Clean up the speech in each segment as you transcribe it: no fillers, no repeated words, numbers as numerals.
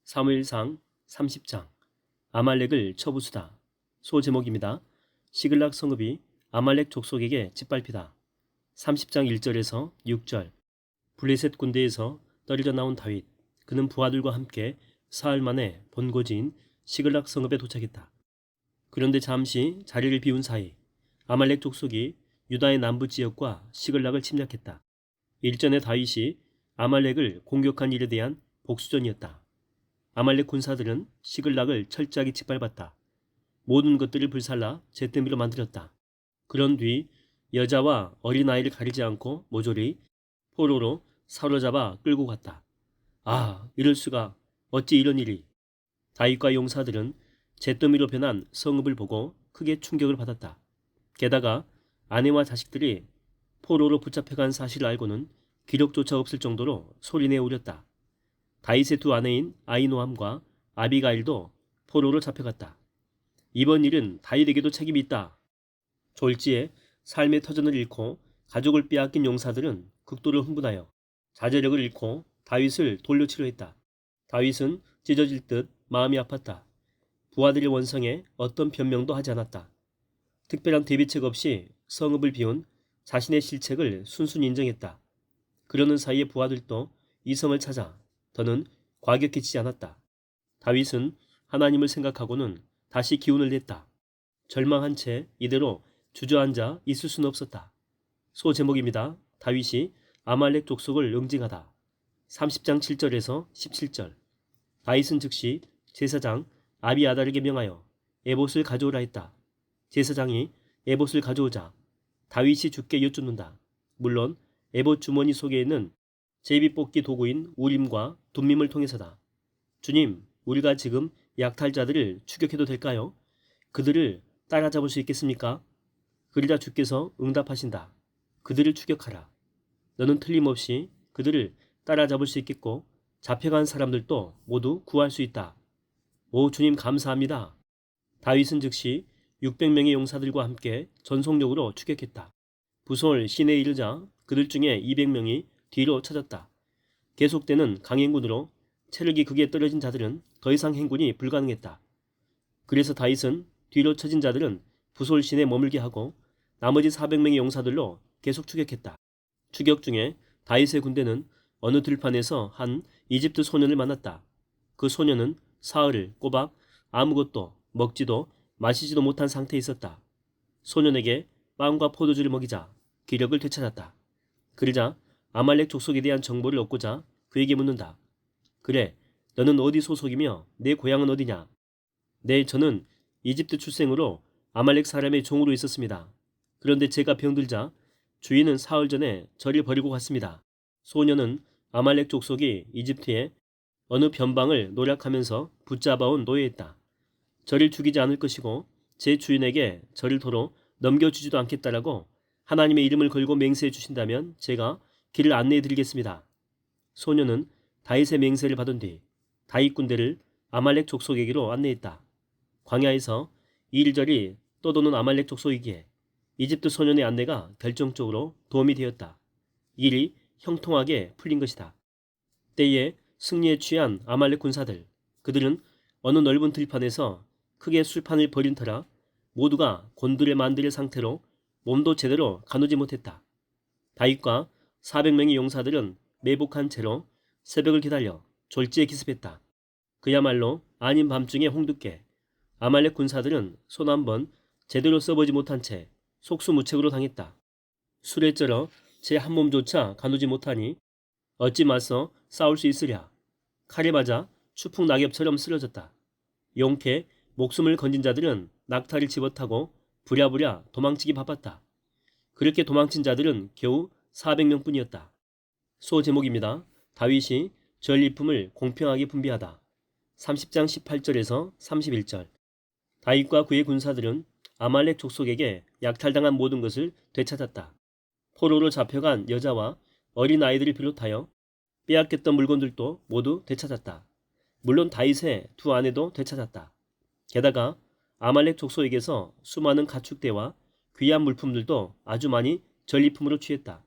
사무엘상 30장 아말렉을 쳐부수다. 소제목입니다. 시글락 성읍이 아말렉 족속에게 짓밟히다. 30장 1절에서 6절. 블레셋 군대에서 떨어져 나온 다윗, 그는 부하들과 함께 사흘 만에 본고지인 시글락 성읍에 도착했다. 그런데 잠시 자리를 비운 사이 아말렉 족속이 유다의 남부 지역과 시글락을 침략했다. 일전에 다윗이 아말렉을 공격한 일에 대한 복수전이었다. 아말렉 군사들은 시글락을 철저하게 짓밟았다. 모든 것들을 불살라 잿더미로 만들었다. 그런 뒤 여자와 어린아이를 가리지 않고 모조리 포로로 사로잡아 끌고 갔다. 아, 이럴 수가. 어찌 이런 일이. 다윗과 용사들은 잿더미로 변한 성읍을 보고 크게 충격을 받았다. 게다가 아내와 자식들이 포로로 붙잡혀간 사실을 알고는 기력조차 없을 정도로 소리내어 울렸다. 다윗의 두 아내인 아히노함과 아비가일도 포로로 잡혀갔다. 이번 일은 다윗에게도 책임이 있다. 졸지에 삶의 터전을 잃고 가족을 빼앗긴 용사들은 극도로 흥분하여 자제력을 잃고 다윗을 돌려치려 했다. 다윗은 찢어질 듯 마음이 아팠다. 부하들의 원성에 어떤 변명도 하지 않았다. 특별한 대비책 없이 성읍을 비운 자신의 실책을 순순히 인정했다. 그러는 사이에 부하들도 이성을 찾아 더는 과격해지지 않았다. 다윗은 하나님을 생각하고는 다시 기운을 냈다. 절망한 채 이대로 주저앉아 있을 수는 없었다. 소제목입니다. 다윗이 아말렉 족속을 응징하다. 30장 7절에서 17절. 다윗은 즉시 제사장 아비아달에게 명하여 에봇을 가져오라 했다. 제사장이 에봇을 가져오자 다윗이 주께 여쭙는다. 물론 에봇 주머니 속에 있는 제비뽑기 도구인 우림과 둠밈을 통해서다. 주님, 우리가 지금 약탈자들을 추격해도 될까요? 그들을 따라잡을 수 있겠습니까? 그러자 주께서 응답하신다. 그들을 추격하라. 너는 틀림없이 그들을 따라잡을 수 있겠고 잡혀간 사람들도 모두 구할 수 있다. 오 주님 감사합니다. 다윗은 즉시 600명의 용사들과 함께 전속력으로 추격했다. 부솔 시내에 이르자 그들 중에 200명이 뒤로 쳐졌다. 계속되는 강행군으로 체력이 극에 떨어진 자들은 더 이상 행군이 불가능했다. 그래서 다윗은 뒤로 쳐진 자들은 부솔 시내에 머물게 하고 나머지 400명의 용사들로 계속 추격했다. 추격 중에 다윗의 군대는 어느 들판에서 한 이집트 소년을 만났다. 그 소년은 사흘을 꼬박 아무것도 먹지도 마시지도 못한 상태에 있었다. 소년에게 빵과 포도주를 먹이자 기력을 되찾았다. 그러자 아말렉 족속에 대한 정보를 얻고자 그에게 묻는다. 그래, 너는 어디 소속이며 내 고향은 어디냐? 네, 저는 이집트 출생으로 아말렉 사람의 종으로 있었습니다. 그런데 제가 병들자 주인은 사흘 전에 저를 버리고 갔습니다. 소년은 아말렉 족속이 이집트에 어느 변방을 노략하면서 붙잡아온 노예였다. 저를 죽이지 않을 것이고 제 주인에게 저를 도로 넘겨주지도 않겠다라고 하나님의 이름을 걸고 맹세해 주신다면 제가 길을 안내해 드리겠습니다. 소년은 다윗의 맹세를 받은 뒤 다윗 군대를 아말렉 족속에게로 안내했다. 광야에서 이리저리 떠도는 아말렉 족속이기에 이집트 소년의 안내가 결정적으로 도움이 되었다. 일이 형통하게 풀린 것이다. 때에 승리에 취한 아말렉 군사들, 그들은 어느 넓은 들판에서 크게 술판을 벌인 터라 모두가 곤두레 만들의 상태로 몸도 제대로 가누지 못했다. 다윗과 400명의 용사들은 매복한 채로 새벽을 기다려 졸지에 기습했다. 그야말로 아닌 밤중에 홍두깨. 아말렉 군사들은 손 한 번 제대로 써보지 못한 채 속수무책으로 당했다. 술에 쩔어 제 한 몸조차 가누지 못하니 어찌 맞서 싸울 수 있으랴. 칼에 맞아 추풍 낙엽처럼 쓰러졌다. 용케 목숨을 건진 자들은 낙타를 집어타고 부랴부랴 도망치기 바빴다. 그렇게 도망친 자들은 겨우 400명뿐이었다. 소제목입니다. 다윗이 전리품을 공평하게 분배하다. 30장 18절에서 31절. 다윗과 그의 군사들은 아말렉 족속에게 약탈당한 모든 것을 되찾았다. 포로로 잡혀간 여자와 어린 아이들을 비롯하여 빼앗겼던 물건들도 모두 되찾았다. 물론 다윗의 두 아내도 되찾았다. 게다가 아말렉 족속에게서 수많은 가축대와 귀한 물품들도 아주 많이 전리품으로 취했다.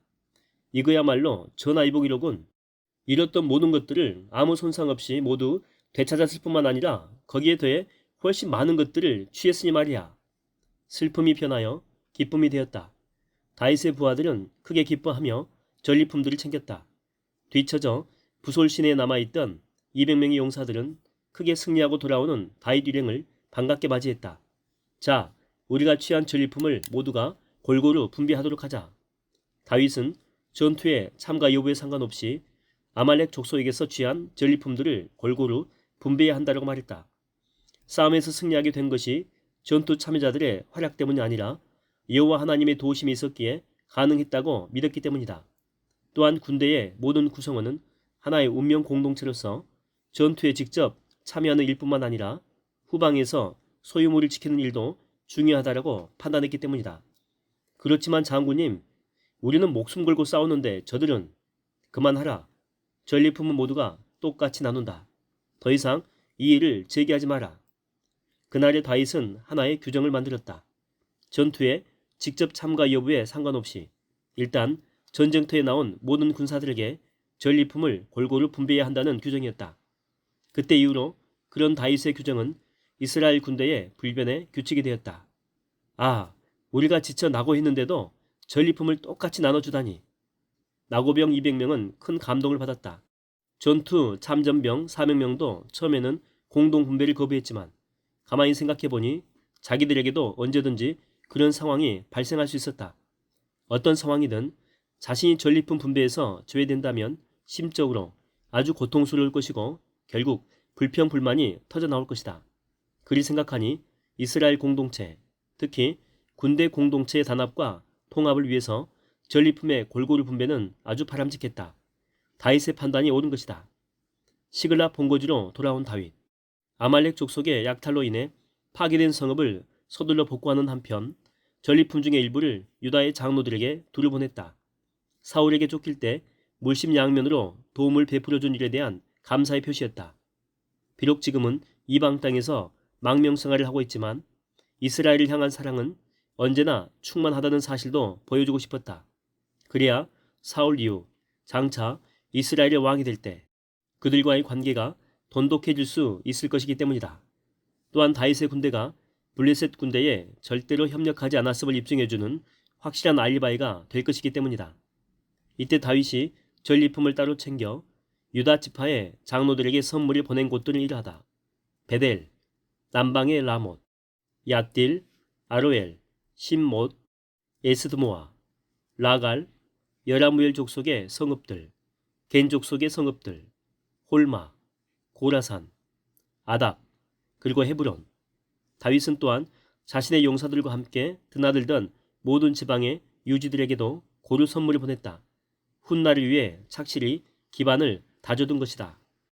이거야말로 전화위복이로군. 잃었던 모든 것들을 아무 손상 없이 모두 되찾았을 뿐만 아니라 거기에 더해 훨씬 많은 것들을 취했으니 말이야. 슬픔이 변하여 기쁨이 되었다. 다윗의 부하들은 크게 기뻐하며 전리품들을 챙겼다. 뒤처져 부솔 시내에 남아있던 200명의 용사들은 크게 승리하고 돌아오는 다윗 일행을 반갑게 맞이했다. 자, 우리가 취한 전리품을 모두가 골고루 분배하도록 하자. 다윗은 전투에 참가 여부에 상관없이 아말렉 족속에게서 취한 전리품들을 골고루 분배해야 한다고 말했다. 싸움에서 승리하게 된 것이 전투 참여자들의 활약 때문이 아니라 여호와 하나님의 도우심이 있었기에 가능했다고 믿었기 때문이다. 또한 군대의 모든 구성원은 하나의 운명 공동체로서 전투에 직접 참여하는 일뿐만 아니라 후방에서 소유물을 지키는 일도 중요하다고 판단했기 때문이다. 그렇지만 장군님, 우리는 목숨 걸고 싸우는데 저들은 그만하라. 전리품은 모두가 똑같이 나눈다. 더 이상 이 일을 제기하지 마라. 그날의 다윗은 하나의 규정을 만들었다. 전투에 직접 참가 여부에 상관없이 일단 전쟁터에 나온 모든 군사들에게 전리품을 골고루 분배해야 한다는 규정이었다. 그때 이후로 그런 다윗의 규정은 이스라엘 군대의 불변의 규칙이 되었다. 아, 우리가 지쳐 낙오했는데도 전리품을 똑같이 나눠주다니. 낙오병 200명은 큰 감동을 받았다. 전투 참전병 400명도 처음에는 공동 분배를 거부했지만 가만히 생각해보니 자기들에게도 언제든지 그런 상황이 발생할 수 있었다. 어떤 상황이든 자신이 전리품 분배에서 제외된다면 심적으로 아주 고통스러울 것이고 결국 불평불만이 터져나올 것이다. 그리 생각하니 이스라엘 공동체, 특히 군대 공동체의 단합과 통합을 위해서 전리품의 골고루 분배는 아주 바람직했다. 다윗의 판단이 옳은 것이다. 시글락 본거지로 돌아온 다윗. 아말렉 족속의 약탈로 인해 파괴된 성읍을 서둘러 복구하는 한편 전리품 중의 일부를 유다의 장로들에게 두루 보냈다. 사울에게 쫓길 때 물심양면으로 도움을 베풀어준 일에 대한 감사의 표시였다. 비록 지금은 이방 땅에서 망명생활을 하고 있지만 이스라엘을 향한 사랑은 언제나 충만하다는 사실도 보여주고 싶었다. 그래야 사울 이후 장차 이스라엘의 왕이 될 때 그들과의 관계가 돈독해질 수 있을 것이기 때문이다. 또한 다윗의 군대가 블레셋 군대에 절대로 협력하지 않았음을 입증해주는 확실한 알리바이가 될 것이기 때문이다. 이때 다윗이 전리품을 따로 챙겨 유다 지파의 장로들에게 선물을 보낸 곳들은 이러하다. 베델, 남방의 라못, 얏딜, 아로엘, 심못, 에스드모아, 라갈, 여라무엘 족속의 성읍들, 겐 족속의 성읍들, 홀마, 고라산, 아답, 그리고 헤브론. 다윗은 또한 자신의 용사들과 함께 드나들던 모든 지방의 유지들에게도 고루 선물을 보냈다. 훗날을 위해 착실히 기반을 다져둔 것이다.